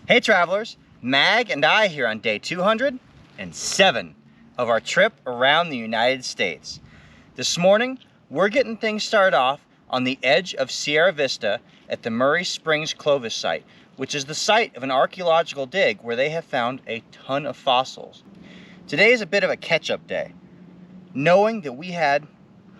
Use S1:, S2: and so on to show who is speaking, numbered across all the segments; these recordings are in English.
S1: Hey travelers, Mag and I here on day 207 of our trip around the United States. This morning, we're getting things started off on the edge of Sierra Vista at the Murray Springs Clovis Site, which is the site of an archaeological dig where they have found a ton of fossils. Today is a bit of a catch-up day. Knowing that we had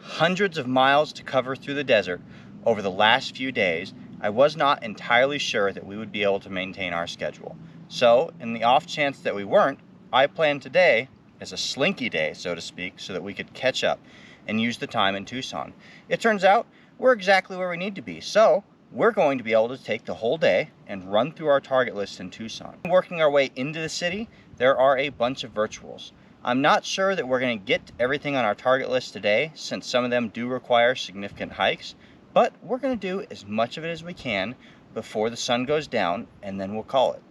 S1: hundreds of miles to cover through the desert over the last few days, I was not entirely sure that we would be able to maintain our schedule. So, in the off chance that we weren't, I planned today as a slinky day, so to speak, so that we could catch up and use the time in Tucson. It turns out we're exactly where we need to be, so we're going to be able to take the whole day and run through our target list in Tucson. Working our way into the city, there are a bunch of virtuals. I'm not sure that we're going to get everything on our target list today, since some of them do require significant hikes, but we're going to do as much of it as we can before the sun goes down, and then we'll call it.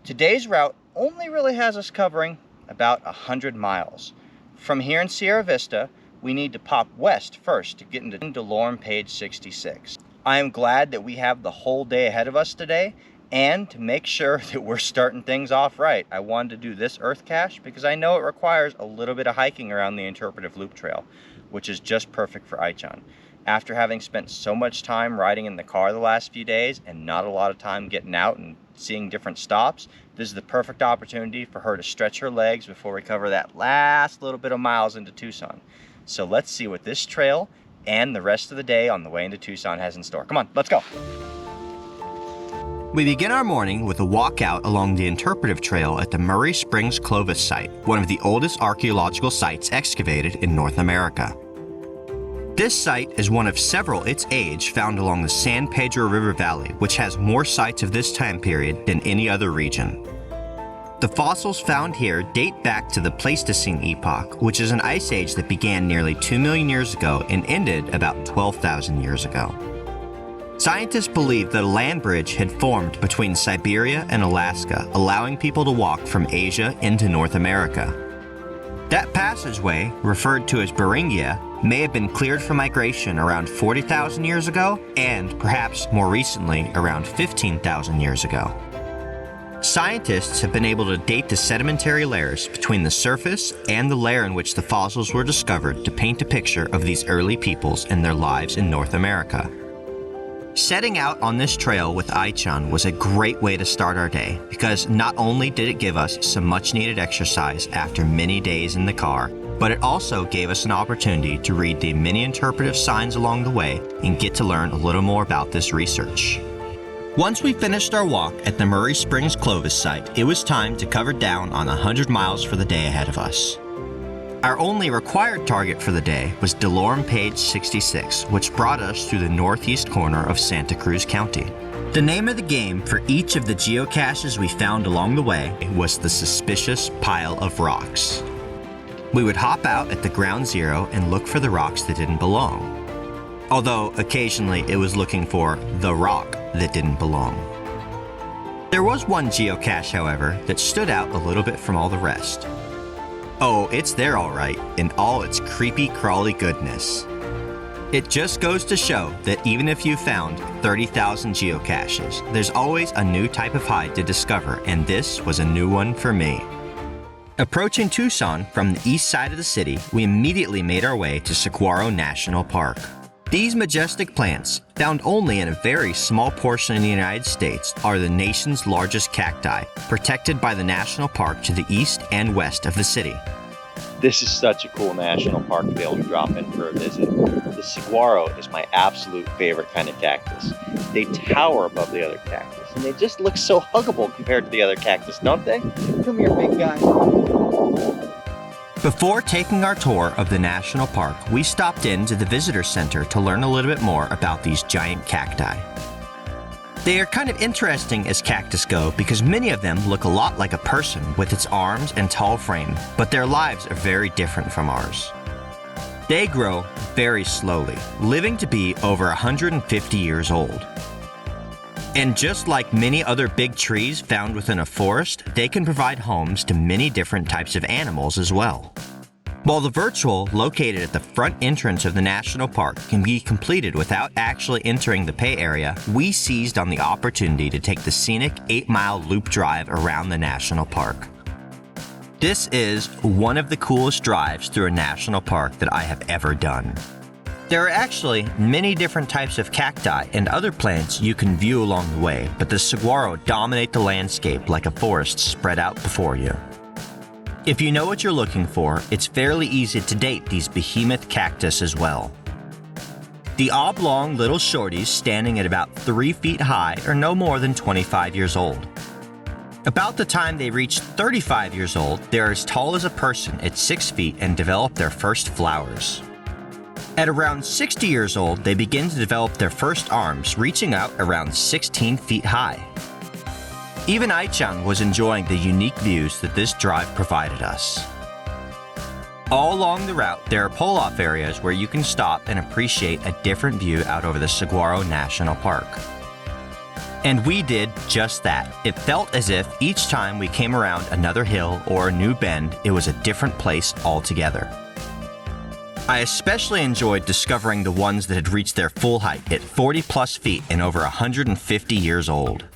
S1: Today's route only really has us covering about 100 miles. From here in Sierra Vista, we need to pop west first to get into DeLorme Page 66. I am glad that we have the whole day ahead of us today, and to make sure that we're starting things off right, I wanted to do this earth cache because I know it requires a little bit of hiking around the interpretive loop trail, which is just perfect for Aichan. After having spent so much time riding in the car the last few days and not a lot of time getting out and seeing different stops, this is the perfect opportunity for her to stretch her legs before we cover that last little bit of miles into Tucson. So let's see what this trail and the rest of the day on the way into Tucson has in store. Come on, let's go.
S2: We begin our morning with a walkout along the interpretive trail at the Murray Springs Clovis Site, one of the oldest archaeological sites excavated in North America. This site is one of several its age found along the San Pedro River Valley, which has more sites of this time period than any other region. The fossils found here date back to the Pleistocene epoch, which is an ice age that began nearly 2 million years ago and ended about 12,000 years ago. Scientists believe that a land bridge had formed between Siberia and Alaska, allowing people to walk from Asia into North America. That passageway, referred to as Beringia, may have been cleared for migration around 40,000 years ago, and perhaps more recently around 15,000 years ago. Scientists have been able to date the sedimentary layers between the surface and the layer in which the fossils were discovered to paint a picture of these early peoples and their lives in North America. Setting out on this trail with Aichan was a great way to start our day because not only did it give us some much needed exercise after many days in the car, but it also gave us an opportunity to read the many interpretive signs along the way and get to learn a little more about this research. Once we finished our walk at the Murray Springs Clovis Site, it was time to cover down on 100 miles for the day ahead of us. Our only required target for the day was DeLorme Page 66, which brought us through the northeast corner of Santa Cruz County. The name of the game for each of the geocaches we found along the way was the suspicious pile of rocks. We would hop out at the ground zero and look for the rocks that didn't belong. Although occasionally it was looking for the rock that didn't belong. There was one geocache, however, that stood out a little bit from all the rest. Oh, it's there all right, in all its creepy, crawly goodness. It just goes to show that even if you found 30,000 geocaches, there's always a new type of hide to discover, and this was a new one for me. Approaching Tucson from the east side of the city, we immediately made our way to Saguaro National Park. These majestic plants, found only in a very small portion of the United States, are the nation's largest cacti, protected by the national park to the east and west of the city.
S1: This is such a cool national park to be able to drop in for a visit. The saguaro is my absolute favorite kind of cactus. They tower above the other cactus, and they just look so huggable compared to the other cactus, don't they? Come here, big guy.
S2: Before taking our tour of the national park, we stopped into the visitor center to learn a little bit more about these giant cacti. They are kind of interesting as cactus go because many of them look a lot like a person with its arms and tall frame, but their lives are very different from ours. They grow very slowly, living to be over 150 years old. And just like many other big trees found within a forest, they can provide homes to many different types of animals as well. While the virtual, located at the front entrance of the national park, can be completed without actually entering the pay area, we seized on the opportunity to take the scenic 8-mile loop drive around the national park. This is one of the coolest drives through a national park that I have ever done. There are actually many different types of cacti and other plants you can view along the way, but the saguaro dominate the landscape like a forest spread out before you. If you know what you're looking for, it's fairly easy to date these behemoth cactus as well. The oblong little shorties standing at about 3 feet high are no more than 25 years old. About the time they reach 35 years old, they're as tall as a person at 6 feet and develop their first flowers. At around 60 years old, they begin to develop their first arms, reaching out around 16 feet high. Even Ai-chan was enjoying the unique views that this drive provided us. All along the route, there are pull-off areas where you can stop and appreciate a different view out over the Saguaro National Park. And we did just that. It felt as if each time we came around another hill or a new bend, it was a different place altogether. I especially enjoyed discovering the ones that had reached their full height at 40+ feet and over 150 years old.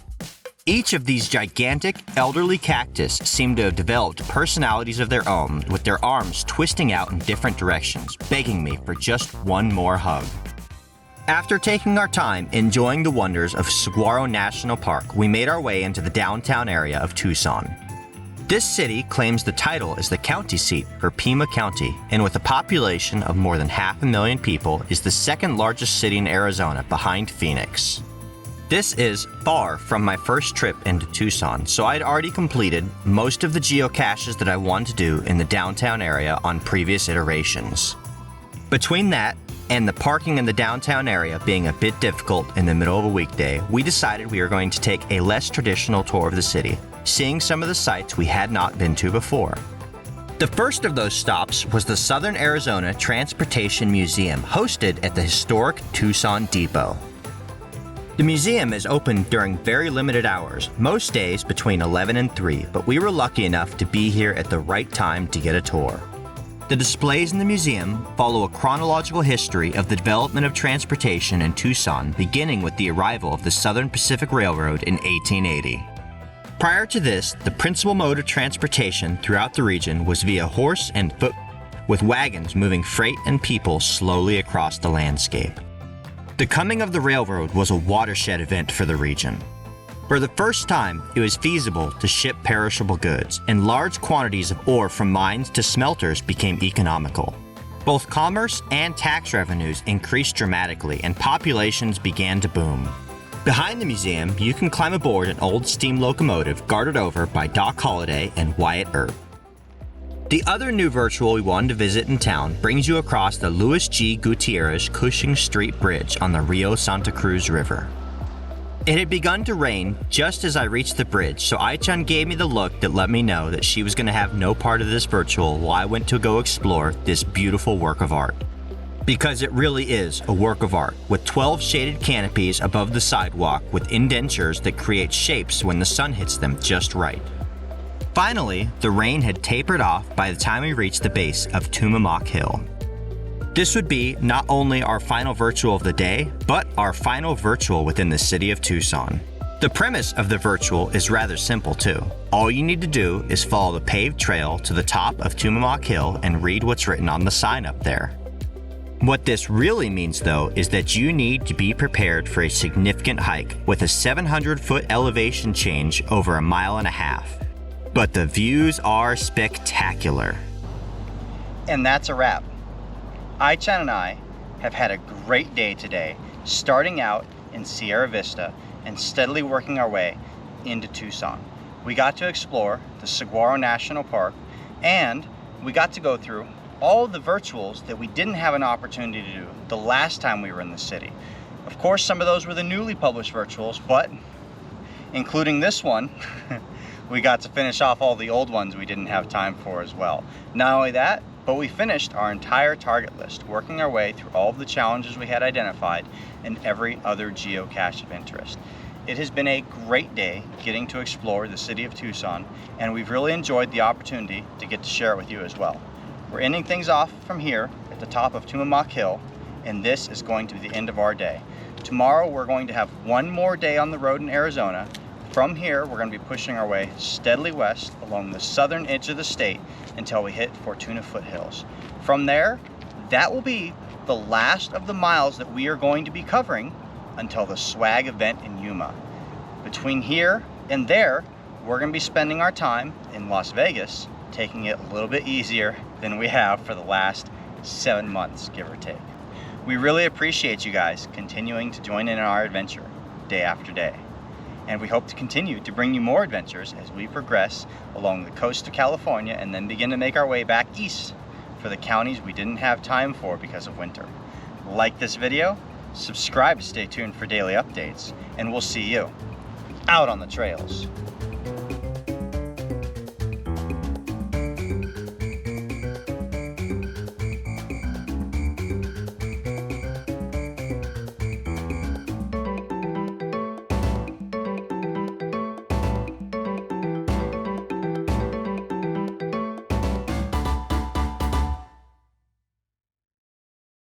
S2: Each of these gigantic, elderly cactus seemed to have developed personalities of their own, with their arms twisting out in different directions, begging me for just one more hug. After taking our time enjoying the wonders of Saguaro National Park, we made our way into the downtown area of Tucson. This city claims the title as the county seat for Pima County, and with a population of more than 500,000 people, is the second largest city in Arizona behind Phoenix. This is far from my first trip into Tucson, so I'd already completed most of the geocaches that I wanted to do in the downtown area on previous iterations. Between that and the parking in the downtown area being a bit difficult in the middle of a weekday, we decided we were going to take a less traditional tour of the city, seeing some of the sites we had not been to before. The first of those stops was the Southern Arizona Transportation Museum, hosted at the Historic Tucson Depot. The museum is open during very limited hours, most days between 11 and 3, but we were lucky enough to be here at the right time to get a tour. The displays in the museum follow a chronological history of the development of transportation in Tucson, beginning with the arrival of the Southern Pacific Railroad in 1880. Prior to this, the principal mode of transportation throughout the region was via horse and foot, with wagons moving freight and people slowly across the landscape. The coming of the railroad was a watershed event for the region. For the first time, it was feasible to ship perishable goods, and large quantities of ore from mines to smelters became economical. Both commerce and tax revenues increased dramatically, and populations began to boom. Behind the museum, you can climb aboard an old steam locomotive guarded over by Doc Holliday and Wyatt Earp. The other new virtual we wanted to visit in town brings you across the Luis G. Gutierrez Cushing Street Bridge on the Rio Santa Cruz River. It had begun to rain just as I reached the bridge, so Ai-chan gave me the look that let me know that she was going to have no part of this virtual while I went to go explore this beautiful work of art. Because it really is a work of art, with 12 shaded canopies above the sidewalk with indentures that create shapes when the sun hits them just right. Finally, the rain had tapered off by the time we reached the base of Tumamoc Hill. This would be not only our final virtual of the day, but our final virtual within the city of Tucson. The premise of the virtual is rather simple too. All you need to do is follow the paved trail to the top of Tumamoc Hill and read what's written on the sign up there. What this really means though is that you need to be prepared for a significant hike with a 700-foot elevation change over 1.5 miles. But the views are spectacular.
S1: And that's a wrap. Ai-chan and I have had a great day today, starting out in Sierra Vista and steadily working our way into Tucson. We got to explore the Saguaro National Park, and we got to go through all of the virtuals that we didn't have an opportunity to do the last time we were in the city. Of course, some of those were the newly published virtuals, but including this one, we got to finish off all the old ones we didn't have time for as well. Not only that, but we finished our entire target list, working our way through all of the challenges we had identified and every other geocache of interest. It has been a great day getting to explore the city of Tucson, and we've really enjoyed the opportunity to get to share it with you as well. We're ending things off from here at the top of Tumamoc Hill, and this is going to be the end of our day. Tomorrow we're going to have one more day on the road in Arizona. From here, we're going to be pushing our way steadily west along the southern edge of the state until we hit Fortuna Foothills. From there, that will be the last of the miles that we are going to be covering until the swag event in Yuma. Between here and there, we're going to be spending our time in Las Vegas, taking it a little bit easier than we have for the last 7 months, give or take. We really appreciate you guys continuing to join in our adventure day after day. And we hope to continue to bring you more adventures as we progress along the coast of California and then begin to make our way back east for the counties we didn't have time for because of winter. Like this video, subscribe to stay tuned for daily updates, and we'll see you out on the trails.